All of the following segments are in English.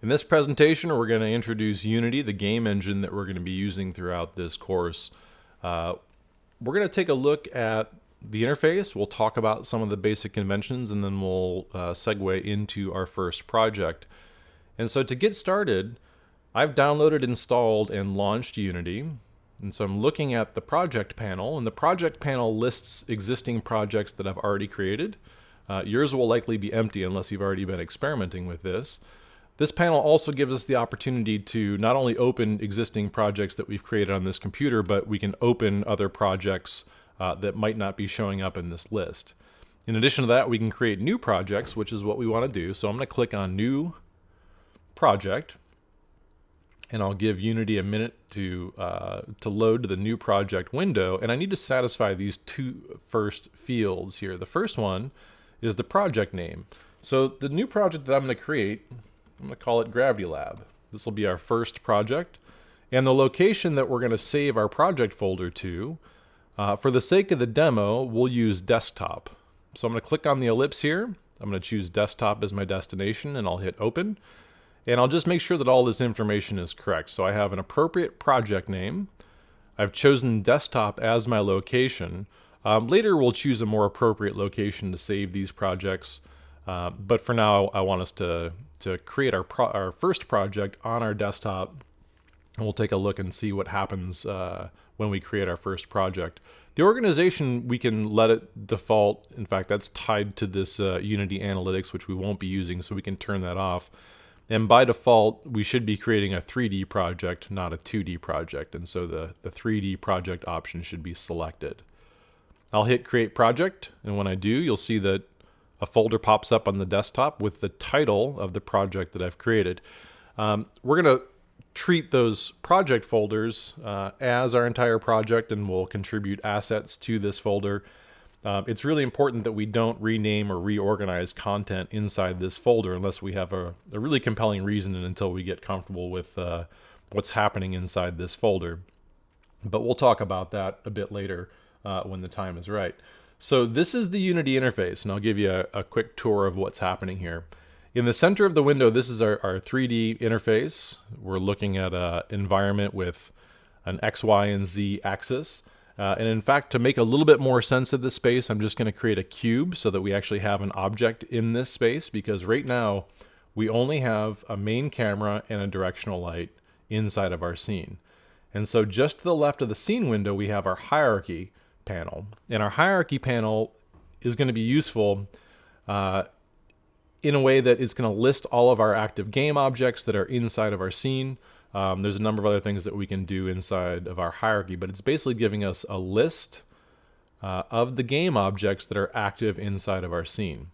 In this presentation, we're going to introduce Unity, the game engine that we're going to be using throughout this course. We're going to take a look at the interface. We'll talk about some of the basic conventions, and then we'll segue into our first project. And so to get started, I've downloaded, installed, and launched Unity. And so I'm looking at the project panel, and the project panel lists existing projects that I've already created. Yours will likely be empty unless you've already been experimenting with this. This panel also gives us the opportunity to not only open existing projects that we've created on this computer, but we can open other projects that might not be showing up in this list. In addition to that, we can create new projects, which is what we want to do. So I'm going to click on New Project, and I'll give Unity a minute to load to the New Project window. And I need to satisfy these two first fields here. The first one is the project name. So the new project that I'm going to create, I'm going to call it Gravity Lab. This will be our first project. And the location that we're going to save our project folder to, for the sake of the demo, we'll use desktop. So I'm going to click on the ellipse here. I'm going to choose desktop as my destination, and I'll hit open. And I'll just make sure that all this information is correct. So I have an appropriate project name. I've chosen desktop as my location. Later we'll choose a more appropriate location to save these projects. But for now, I want us to create our first project on our desktop, and we'll take a look and see what happens when we create our first project. The organization, we can let it default. In fact, that's tied to this Unity Analytics, which we won't be using, so we can turn that off. And by default, we should be creating a 3D project, not a 2D project, and so the 3D project option should be selected. I'll hit Create Project, and when I do, you'll see that a folder pops up on the desktop with the title of the project that I've created. We're going to treat those project folders as our entire project, and we'll contribute assets to this folder. It's really important that we don't rename or reorganize content inside this folder unless we have a really compelling reason and until we get comfortable with what's happening inside this folder. But we'll talk about that a bit later when the time is right. So this is the Unity interface, and I'll give you a quick tour of what's happening here. In the center of the window, this is our 3D interface. We're looking at an environment with an X, Y, and Z axis. And in fact, to make a little bit more sense of this space, I'm just going to create a cube so that we actually have an object in this space, because right now we only have a main camera and a directional light inside of our scene. And so just to the left of the scene window, we have our hierarchy panel. And our hierarchy panel is going to be useful in a way that it's going to list all of our active game objects that are inside of our scene. There's a number of other things that we can do inside of our hierarchy, but it's basically giving us a list of the game objects that are active inside of our scene.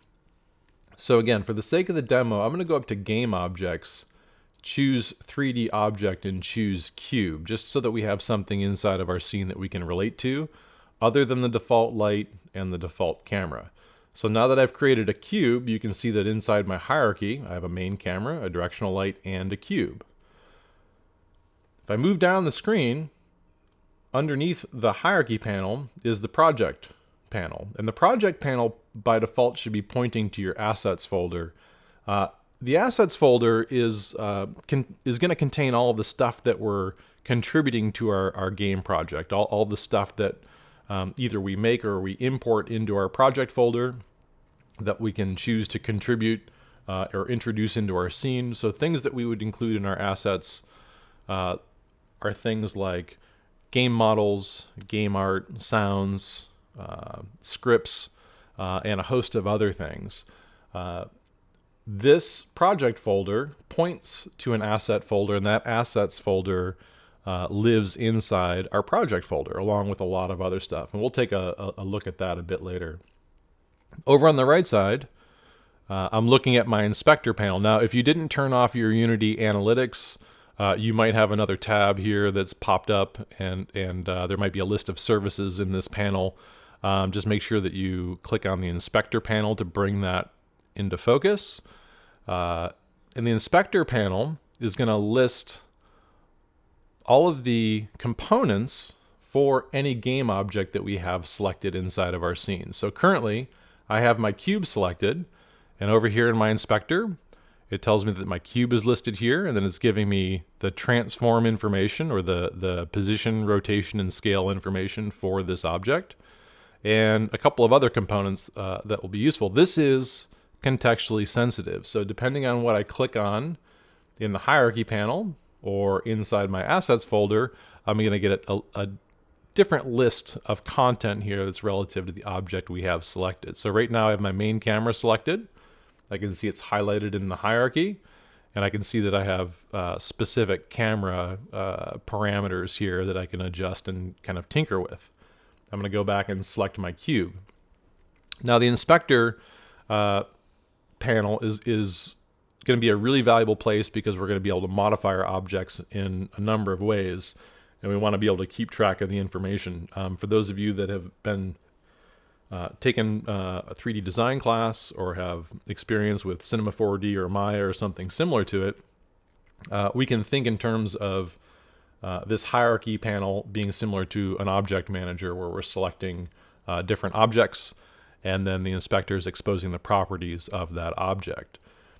So again, for the sake of the demo, I'm going to go up to Game Objects, choose 3D Object, and choose Cube, just so that we have something inside of our scene that we can relate to, other than the default light and the default camera. So now that I've created a cube, you can see that inside my hierarchy, I have a main camera, a directional light, and a cube. If I move down the screen, underneath the hierarchy panel is the project panel. And the project panel, by default, should be pointing to your assets folder. The assets folder is going to contain all of the stuff that we're contributing to our game project, all the stuff that either we make or we import into our project folder that we can choose to contribute or introduce into our scene. So things that we would include in our assets are things like game models, game art, sounds, scripts, and a host of other things. This project folder points to an asset folder, and that assets folder lives inside our project folder, along with a lot of other stuff. And we'll take a look at that a bit later. Over on the right side, I'm looking at my inspector panel. Now, if you didn't turn off your Unity Analytics, you might have another tab here that's popped up, and there might be a list of services in this panel. Just make sure that you click on the inspector panel to bring that into focus. And the inspector panel is going to list all of the components for any game object that we have selected inside of our scene. So currently, I have my cube selected, and over here in my inspector, It tells me that my cube is listed here, and then it's giving me the transform information, or the position, rotation, and scale information for this object, and a couple of other components that will be useful. This is contextually sensitive, so depending on what I click on in the hierarchy panel or inside my assets folder, I'm going to get a different list of content here that's relative to the object we have selected. So right now I have my main camera selected. I can see it's highlighted in the hierarchy, and I can see that I have specific camera parameters here that I can adjust and kind of tinker with. I'm going to go back and select my cube. Now the inspector panel is going to be a really valuable place because we're going to be able to modify our objects in a number of ways, and we want to be able to keep track of the information. For those of you that have been taken a 3D design class or have experience with Cinema 4D or Maya or something similar to it, we can think in terms of this hierarchy panel being similar to an object manager where we're selecting different objects, and then the inspector is exposing the properties of that object.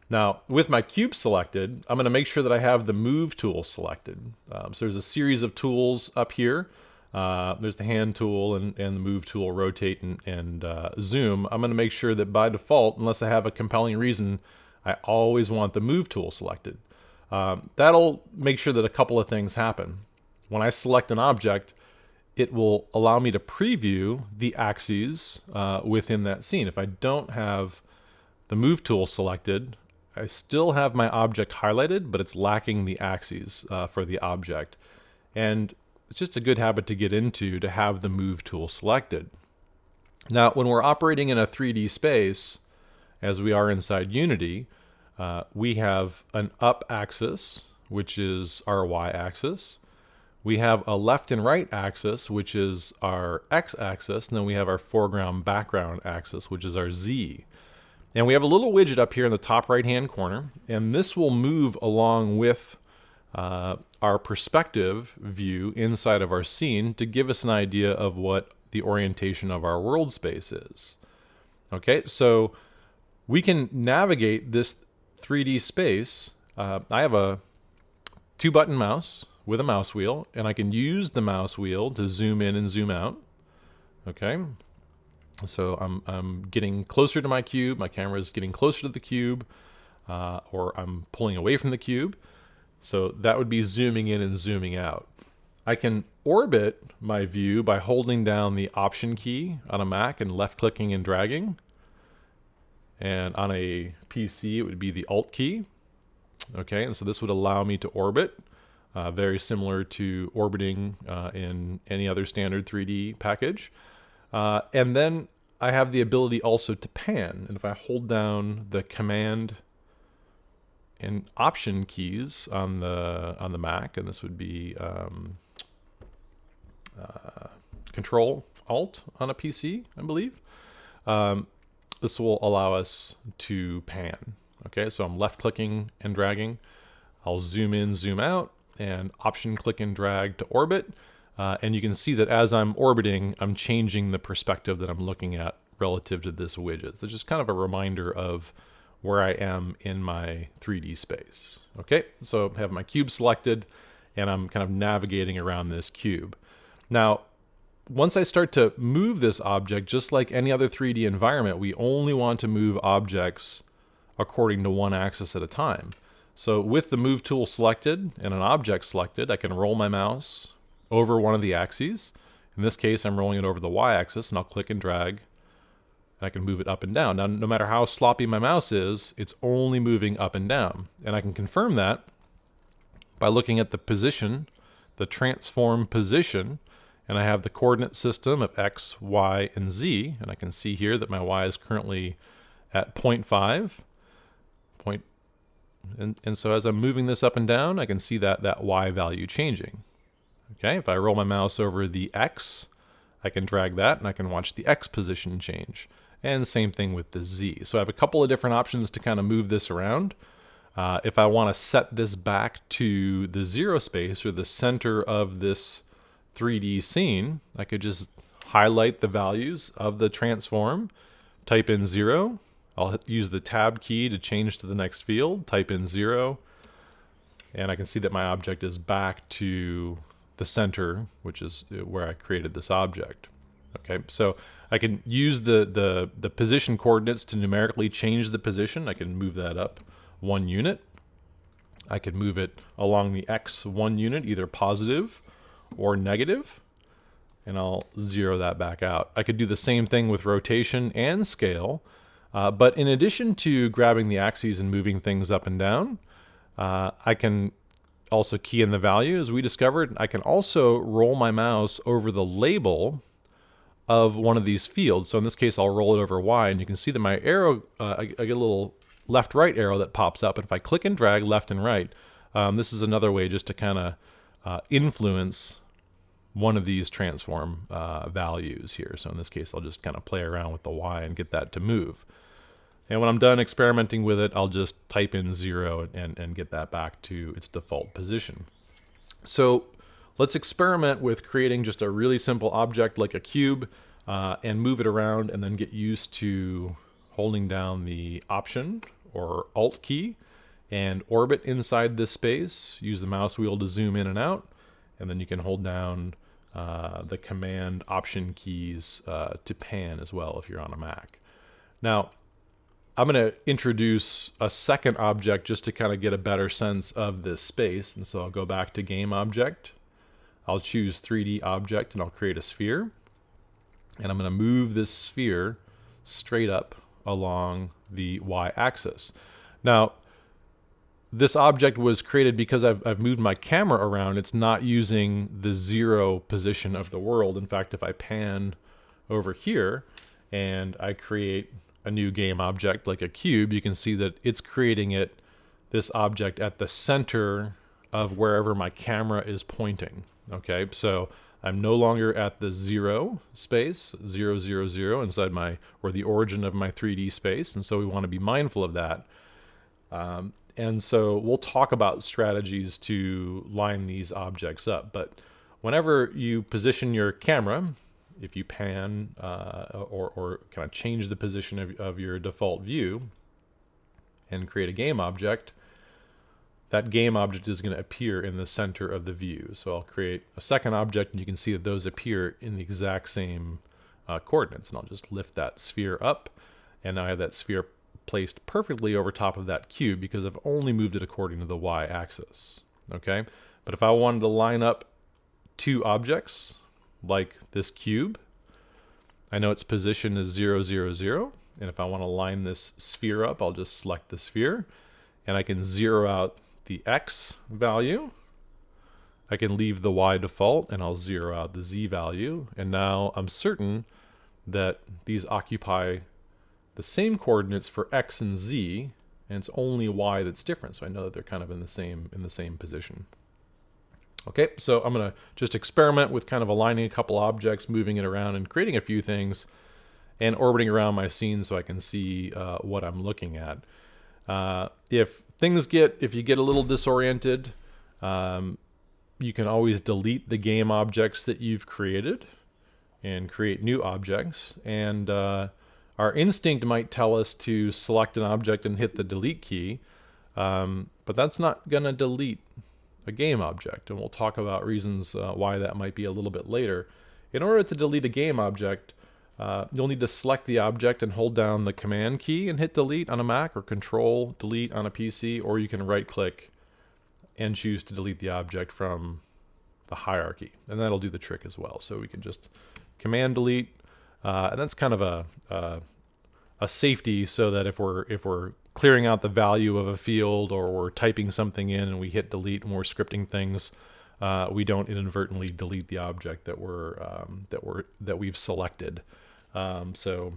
Now, with my cube selected, I'm going to make sure that I have the move tool selected. So there's a series of tools up here. There's the hand tool and the move tool, rotate and zoom. I'm going to make sure that by default, unless I have a compelling reason, I always want the move tool selected. That'll make sure that a couple of things happen. When I select an object, it will allow me to preview the axes within that scene. If I don't have the move tool selected, I still have my object highlighted, but it's lacking the axes for the object. And it's just a good habit to get into to have the move tool selected. Now, when we're operating in a 3D space, as we are inside Unity, we have an up axis, which is our Y axis. We have a left and right axis, which is our X axis, and then we have our foreground background axis, which is our Z. And we have a little widget up here in the top right hand corner, and this will move along with our perspective view inside of our scene to give us an idea of what the orientation of our world space is. Okay, so we can navigate this 3D space. I have a 2-button mouse with a mouse wheel, and I can use the mouse wheel to zoom in and zoom out. Okay, so I'm getting closer to my cube, my camera is getting closer to the cube, or I'm pulling away from the cube. So that would be zooming in and zooming out. I can orbit my view by holding down the Option key on a Mac and left-clicking and dragging. And on a PC, it would be the Alt key. Okay, and so this would allow me to orbit, very similar to orbiting in any other standard 3D package. And then I have the ability also to pan. And if I hold down the Command and Option keys on the Mac, and this would be Control Alt on a PC, I believe. This will allow us to pan. Okay, so I'm left clicking and dragging. I'll zoom in, zoom out, and Option click and drag to orbit. And you can see that as I'm orbiting, I'm changing the perspective that I'm looking at relative to this widget. So just kind of a reminder of where I am in my 3D space. Okay, so I have my cube selected, and I'm kind of navigating around this cube. Now, once I start to move this object, just like any other 3D environment, we only want to move objects according to one axis at a time. So with the move tool selected and an object selected, I can roll my mouse over one of the axes. In this case, I'm rolling it over the Y axis, and I'll click and drag. I can move it up and down. Now, no matter how sloppy my mouse is, it's only moving up and down. And I can confirm that by looking at the position, the transform position, and I have the coordinate system of X, Y, and Z. And I can see here that my Y is currently at 0.5. And so as I'm moving this up and down, I can see that Y value changing. Okay, if I roll my mouse over the X, I can drag that, and I can watch the X position change. And same thing with the Z. So I have a couple of different options to kind of move this around. If I want to set this back to the 0 space, or the center of this 3D scene, I could just highlight the values of the transform, type in 0, I'll use the tab key to change to the next field, type in 0, and I can see that my object is back to the center, which is where I created this object. Okay, so I can use the position coordinates to numerically change the position. I can move that up 1 unit. I can move it along the X 1 unit, either positive or negative, and I'll 0 that back out. I could do the same thing with rotation and scale, but in addition to grabbing the axes and moving things up and down, I can also key in the value. As we discovered, I can also roll my mouse over the label of one of these fields. So in this case, I'll roll it over Y, and you can see that my arrow, I get a little left-right arrow that pops up. And if I click and drag left and right, this is another way just to kind of influence one of these transform values here. So in this case, I'll just kind of play around with the Y and get that to move. And when I'm done experimenting with it, I'll just type in 0 and get that back to its default position. So let's experiment with creating just a really simple object like a cube and move it around, and then get used to holding down the Option or Alt key and orbit inside this space. Use the mouse wheel to zoom in and out, and then you can hold down the Command Option keys to pan as well if you're on a Mac. Now, I'm going to introduce a second object just to kind of get a better sense of this space. And so I'll go back to Game Object. I'll choose 3D Object, and I'll create a sphere. And I'm going to move this sphere straight up along the Y-axis. Now, this object was created because I've moved my camera around. It's not using the 0 position of the world. In fact, if I pan over here and I create a new game object like a cube, you can see that it's creating this object at the center of wherever my camera is pointing. Okay, so I'm no longer at the 0 space, 0, 0, 0 inside or the origin of my 3D space, and so we want to be mindful of that. And so we'll talk about strategies to line these objects up. But whenever you position your camera, if you pan or kind of change the position of your default view and create a game object, that game object is going to appear in the center of the view. So I'll create a second object, and you can see that those appear in the exact same coordinates. And I'll just lift that sphere up, and now I have that sphere placed perfectly over top of that cube because I've only moved it according to the Y-axis. Okay, but if I wanted to line up two objects like this cube, I know its position is 0, 0, 0, and if I want to line this sphere up, I'll just select the sphere, and I can 0 out the X value. I can leave the Y default, and I'll 0 out the Z value, and now I'm certain that these occupy the same coordinates for X and Z, and it's only Y that's different, so I know that they're kind of in the same position. Okay, so I'm going to just experiment with kind of aligning a couple objects, moving it around, and creating a few things, and orbiting around my scene so I can see what I'm looking at. If you get a little disoriented, you can always delete the game objects that you've created and create new objects. And our instinct might tell us to select an object and hit the delete key, but that's not going to delete a game object, and we'll talk about reasons why that might be a little bit later. In order to delete a game object, you'll need to select the object and hold down the Command key and hit delete on a Mac, or Control delete on a PC, or you can right click and choose to delete the object from the hierarchy, and that'll do the trick as well. So we can just Command delete, and that's kind of a safety, so that if we're clearing out the value of a field, or we're typing something in and we hit delete and we're scripting things, we don't inadvertently delete the object that we've selected. So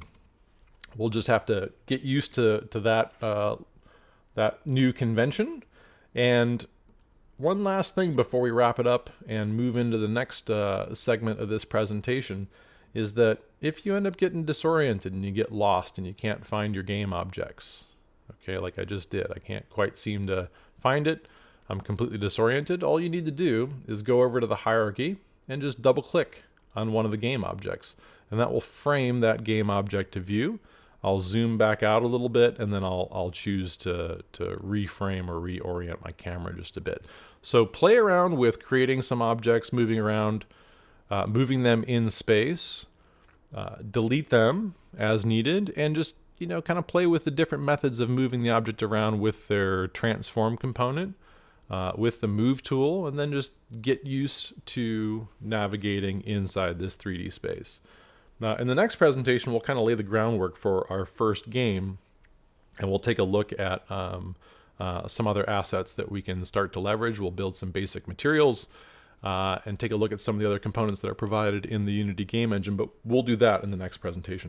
we'll just have to get used to that new convention. And one last thing before we wrap it up and move into the next segment of this presentation is that if you end up getting disoriented and you get lost and you can't find your game objects, okay, like I just did, I can't quite seem to find it, I'm completely disoriented, all you need to do is go over to the hierarchy and just double click on one of the game objects, and that will frame that game object to view. I'll zoom back out a little bit, and then I'll choose to reframe or reorient my camera just a bit. So play around with creating some objects, moving around, moving them in space, delete them as needed, and just kind of play with the different methods of moving the object around with their transform component, with the move tool, and then just get used to navigating inside this 3D space. Now, in the next presentation, we'll kind of lay the groundwork for our first game, and we'll take a look at some other assets that we can start to leverage. We'll build some basic materials and take a look at some of the other components that are provided in the Unity game engine, but we'll do that in the next presentation.